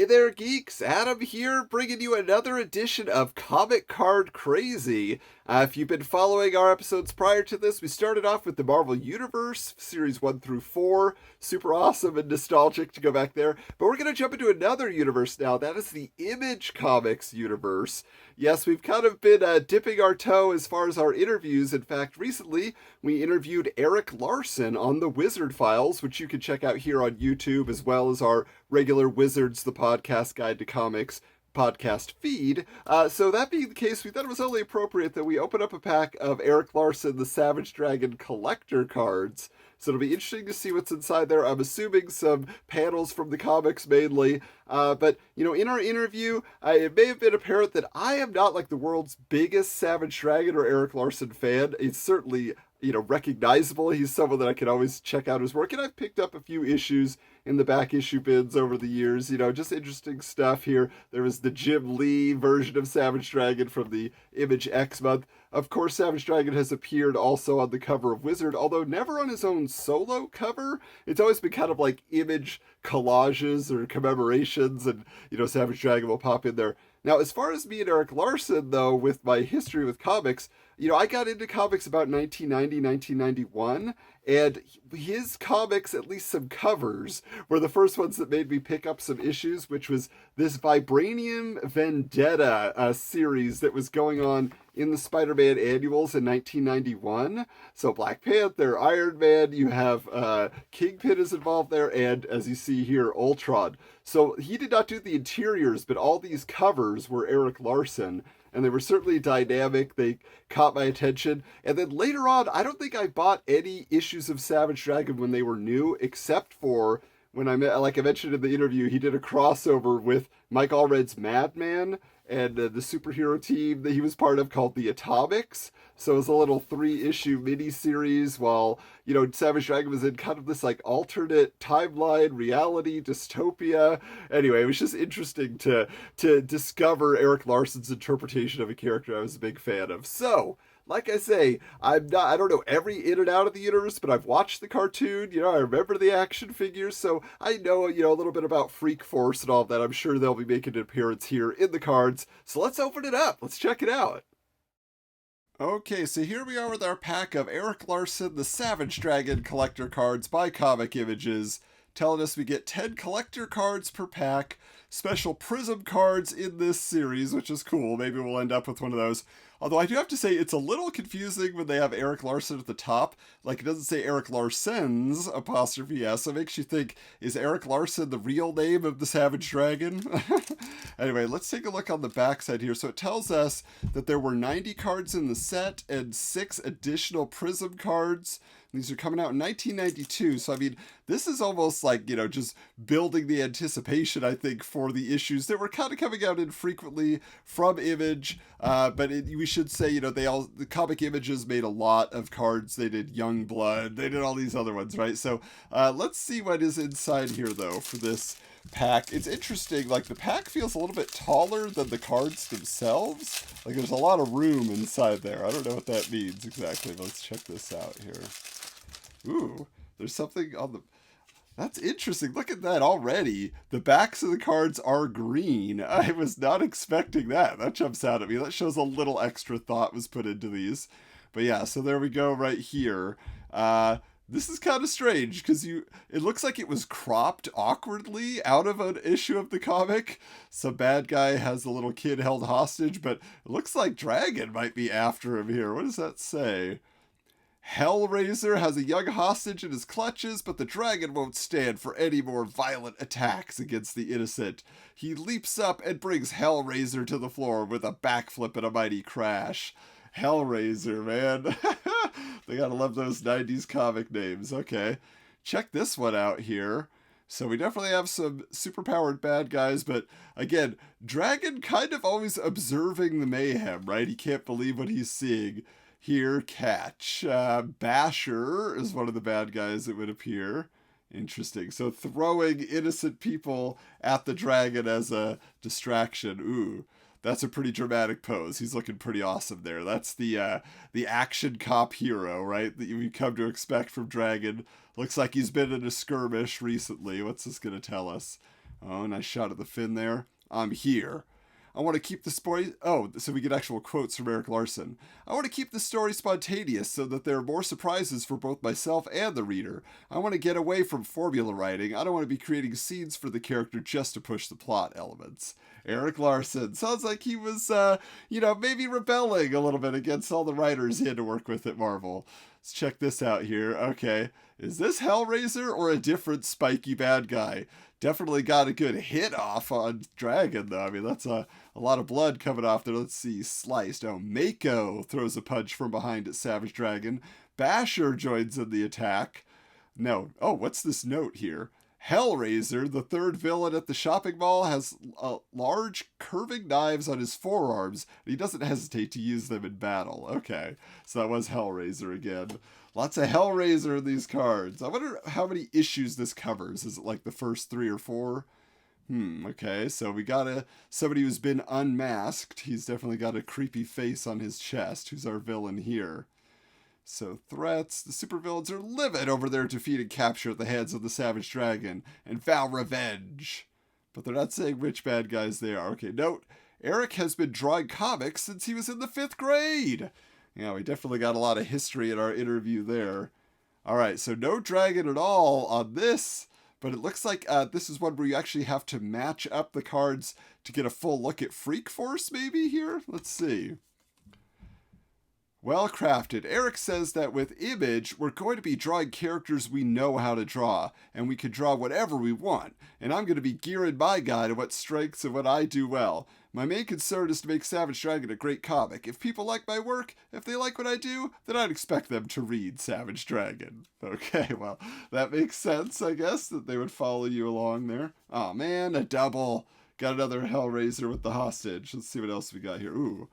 Hey there, geeks! Adam here, bringing you another edition of Comic Card Crazy. If you've been following our episodes prior to this, we started off with the Marvel Universe, series 1 through 4. Super awesome and nostalgic to go back there. But we're going to jump into another universe now. That is the Image Comics universe. Yes, we've kind of been dipping our toe as far as our interviews. In fact, recently we interviewed Erik Larsen on the Wizard Files, which you can check out here on YouTube, as well as our regular Wizards, the Podcast Guide to Comics podcast feed. So that being the case, we thought it was only appropriate that we open up a pack of Erik Larsen, the Savage Dragon collector cards. So it'll be interesting to see what's inside there. I'm assuming some panels from the comics mainly. But, you know, in our interview, it may have been apparent that I am not like the world's biggest Savage Dragon or Erik Larsen fan. It's certainly, you know, recognizable. He's someone that I can always check out his work. And I've picked up a few issues in the back issue bins over the years. You know, just interesting stuff here. There was the Jim Lee version of Savage Dragon from the Image X month. Of course, Savage Dragon has appeared also on the cover of Wizard, although never on his own solo cover. It's always been kind of like Image collages or commemorations, and, you know, Savage Dragon will pop in there. Now, as far as me and Erik Larsen, though, with my history with comics, you know, I got into comics about 1990, 1991, and his comics, at least some covers, were the first ones that made me pick up some issues, which was this Vibranium Vendetta series that was going on in the Spider-Man annuals in 1991. So Black Panther, Iron Man, you have Kingpin is involved there, and as you see here, Ultron. So he did not do the interiors, but all these covers were Erik Larsen, and they were certainly dynamic. They caught my attention. And then later on, I don't think I bought any issues of Savage Dragon when they were new, except for when like I mentioned in the interview, he did a crossover with Mike Allred's Madman and the superhero team that he was part of called the Atomics. So it was a little 3-issue mini-series while, you know, Savage Dragon was in kind of this like alternate timeline, reality, dystopia. Anyway, it was just interesting to discover Erik Larsen's interpretation of a character I was a big fan of. So, like I say, I don't know every in and out of the universe, but I've watched the cartoon, you know, I remember the action figures, so I know, you know, a little bit about Freak Force and all of that. I'm sure they'll be making an appearance here in the cards. So let's open it up. Let's check it out. Okay, so here we are with our pack of Erik Larsen, the Savage Dragon collector cards by Comic Images, telling us we get 10 collector cards per pack, special Prism cards in this series, which is cool. Maybe we'll end up with one of those. Although I do have to say, it's a little confusing when they have Erik Larsen at the top. Like, it doesn't say Erik Larsen's apostrophe S. So it makes you think, is Erik Larsen the real name of the Savage Dragon? Anyway, let's take a look on the backside here. So it tells us that there were 90 cards in the set and 6 additional Prism cards. These are coming out in 1992. So, I mean, this is almost like, you know, just building the anticipation, I think, for the issues that were kind of coming out infrequently from Image. But we should say, you know, the Comic Images made a lot of cards. They did Youngblood. They did all these other ones, right? So, let's see what is inside here, though, for this pack. It's interesting, like the pack feels a little bit taller than the cards themselves. Like there's a lot of room inside there. I don't know what that means exactly, but let's check this out here. Ooh, there's something on the... That's interesting. Look at that already. The backs of the cards are green. I was not expecting that. That jumps out at me. That shows a little extra thought was put into these. But yeah, so there we go right here. This is kind of strange because it looks like it was cropped awkwardly out of an issue of the comic. Some bad guy has a little kid held hostage, but it looks like Dragon might be after him here. What does that say? Hellraiser has a young hostage in his clutches, but the dragon won't stand for any more violent attacks against the innocent. He leaps up and brings Hellraiser to the floor with a backflip and a mighty crash. Hellraiser, man. They gotta love those 90s comic names. Okay. Check this one out here. So we definitely have some superpowered bad guys, but again, Dragon kind of always observing the mayhem, right? He can't believe what he's seeing. Here, Catch. Basher is one of the bad guys, it would appear. Interesting. So throwing innocent people at the dragon as a distraction. Ooh, that's a pretty dramatic pose. He's looking pretty awesome there. That's the action cop hero, right? That you come to expect from Dragon. Looks like he's been in a skirmish recently. What's this going to tell us? Oh, nice shot of the fin there. I'm here. I want to keep the story. Oh, so we get actual quotes from Erik Larsen. I want to keep the story spontaneous so that there are more surprises for both myself and the reader. I want to get away from formula writing. I don't want to be creating scenes for the character just to push the plot elements. Erik Larsen sounds like he was, maybe rebelling a little bit against all the writers he had to work with at Marvel. Let's check this out here. Okay, is this Hellraiser or a different spiky bad guy? Definitely got a good hit off on Dragon, though. I mean, that's a lot of blood coming off there. Let's see. Sliced. Oh, Mako throws a punch from behind at Savage Dragon. Basher joins in the attack. No. Oh, what's this note here? Hellraiser, the third villain at the shopping mall, has large curving knives on his forearms, and he doesn't hesitate to use them in battle. Okay, so that was Hellraiser again. Lots of Hellraiser in these cards. I wonder how many issues this covers. Is it like the first 3 or 4? Okay, so we got somebody who's been unmasked. He's definitely got a creepy face on his chest. Who's our villain here? So threats, the supervillains are livid over their defeat and capture at the hands of the Savage Dragon and vow revenge. But they're not saying which bad guys they are. Okay, note, Erik has been drawing comics since he was in the 5th grade. Yeah, we definitely got a lot of history in our interview there. All right, so no dragon at all on this, but it looks like this is one where you actually have to match up the cards to get a full look at Freak Force maybe here? Let's see. Well crafted. Erik says that with Image, we're going to be drawing characters we know how to draw, and we can draw whatever we want, and I'm going to be gearing my guy to what strengths and what I do well. My main concern is to make Savage Dragon a great comic. If people like my work, if they like what I do, then I'd expect them to read Savage Dragon. Okay, well, that makes sense, I guess, that they would follow you along there. Oh man, a double. Got another Hellraiser with the hostage. Let's see what else we got here. Ooh.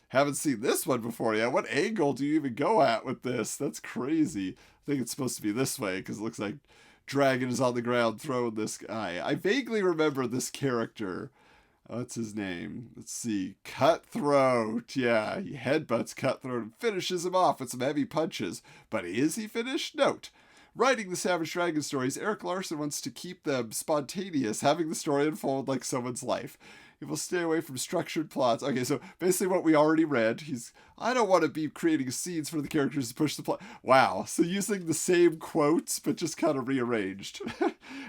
Haven't seen this one before yet. What angle do you even go at with this? That's crazy. I think it's supposed to be this way because it looks like Dragon is on the ground throwing this guy. I vaguely remember this character. What's his name? Let's see. Cutthroat. Yeah, he headbutts Cutthroat and finishes him off with some heavy punches. But is he finished? Note. Writing the Savage Dragon stories, Erik Larsen wants to keep them spontaneous, having the story unfold like someone's life. He will stay away from structured plots. Okay, so basically what we already read. I don't want to be creating scenes for the characters to push the plot. Wow, so using the same quotes, but just kind of rearranged.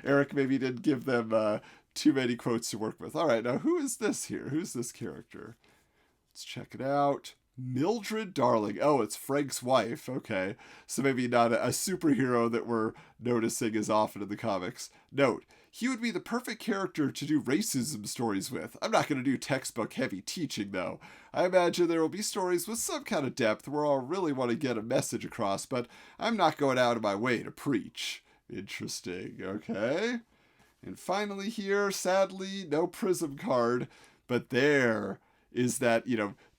Erik maybe didn't give them too many quotes to work with. All right, now who is this here? Who's this character? Let's check it out. Mildred Darling. Oh, it's Frank's wife. Okay, so maybe not a superhero that we're noticing as often in the comics. Note, he would be the perfect character to do racism stories with. I'm not going to do textbook heavy teaching though. I imagine there will be stories with some kind of depth where I'll really want to get a message across, but I'm not going out of my way to preach. Interesting. Okay. And finally here, sadly, no Prism card, but there is that,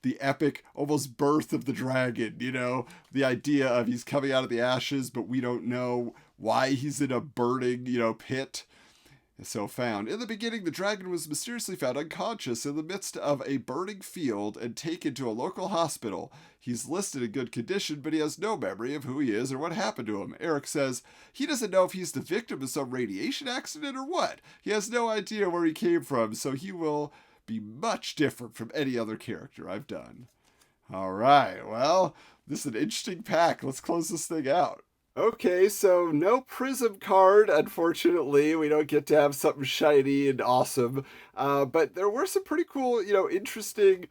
the epic almost birth of the dragon, the idea of he's coming out of the ashes, but we don't know why he's in a burning, pit. So found. In the beginning, the dragon was mysteriously found unconscious in the midst of a burning field and taken to a local hospital. He's listed in good condition, but he has no memory of who he is or what happened to him. Erik says he doesn't know if he's the victim of some radiation accident or what. He has no idea where he came from, so he will be much different from any other character I've done. All right, well, this is an interesting pack. Let's close this thing out. Okay, so no Prism card, unfortunately. We don't get to have something shiny and awesome. But there were some pretty cool, interesting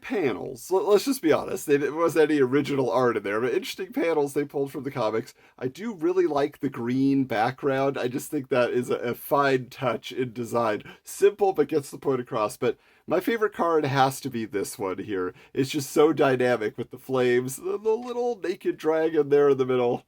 panels. Let's just be honest. There wasn't any original art in there, but interesting panels they pulled from the comics. I do really like the green background. I just think that is a fine touch in design. Simple, but gets the point across. But my favorite card has to be this one here. It's just so dynamic with the flames, the little naked dragon there in the middle.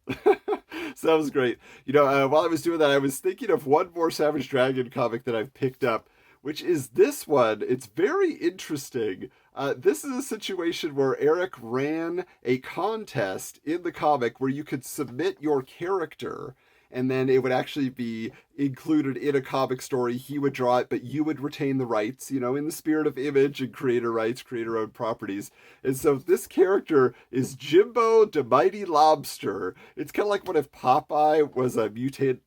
So that was great. While I was doing that, I was thinking of one more Savage Dragon comic that I've picked up, which is this one. It's very interesting. This is a situation where Erik ran a contest in the comic where you could submit your character, and then it would actually be included in a comic story. He would draw it, but you would retain the rights, in the spirit of Image and creator rights, creator-owned properties. And so this character is Jimbo the Mighty Lobster. It's kind of like what if Popeye was a mutant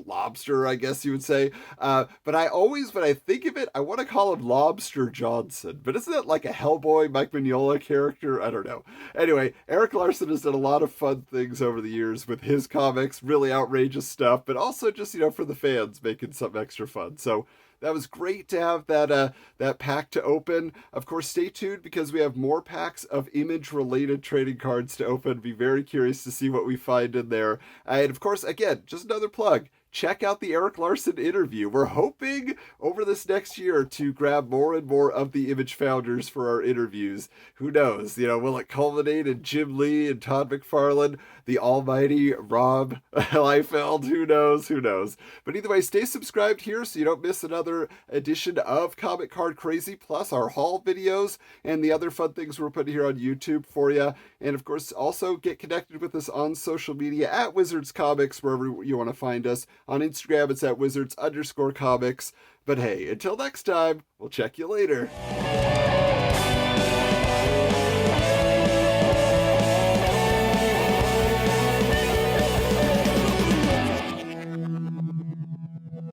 lobster, I guess you would say. But I always, when I think of it, I want to call him Lobster Johnson. But isn't that like a Hellboy, Mike Mignola character? I don't know. Anyway, Erik Larsen has done a lot of fun things over the years with his comics, really outrageous stuff, but also just, for the fans, making something extra fun. So that was great to have that pack to open. Of course, stay tuned because we have more packs of Image-related trading cards to open. Be very curious to see what we find in there. And of course, again, just another plug. Check out the Erik Larsen interview. We're hoping over this next year to grab more and more of the Image founders for our interviews. Who knows? Will it culminate in Jim Lee and Todd McFarlane, the almighty Rob Liefeld? Who knows? Who knows? But either way, stay subscribed here so you don't miss another edition of Comic Card Crazy, plus our haul videos and the other fun things we're putting here on YouTube for you. And of course, also get connected with us on social media at Wizards Comics, wherever you want to find us. On Instagram, it's at Wizards_comics. But hey, until next time, we'll check you later.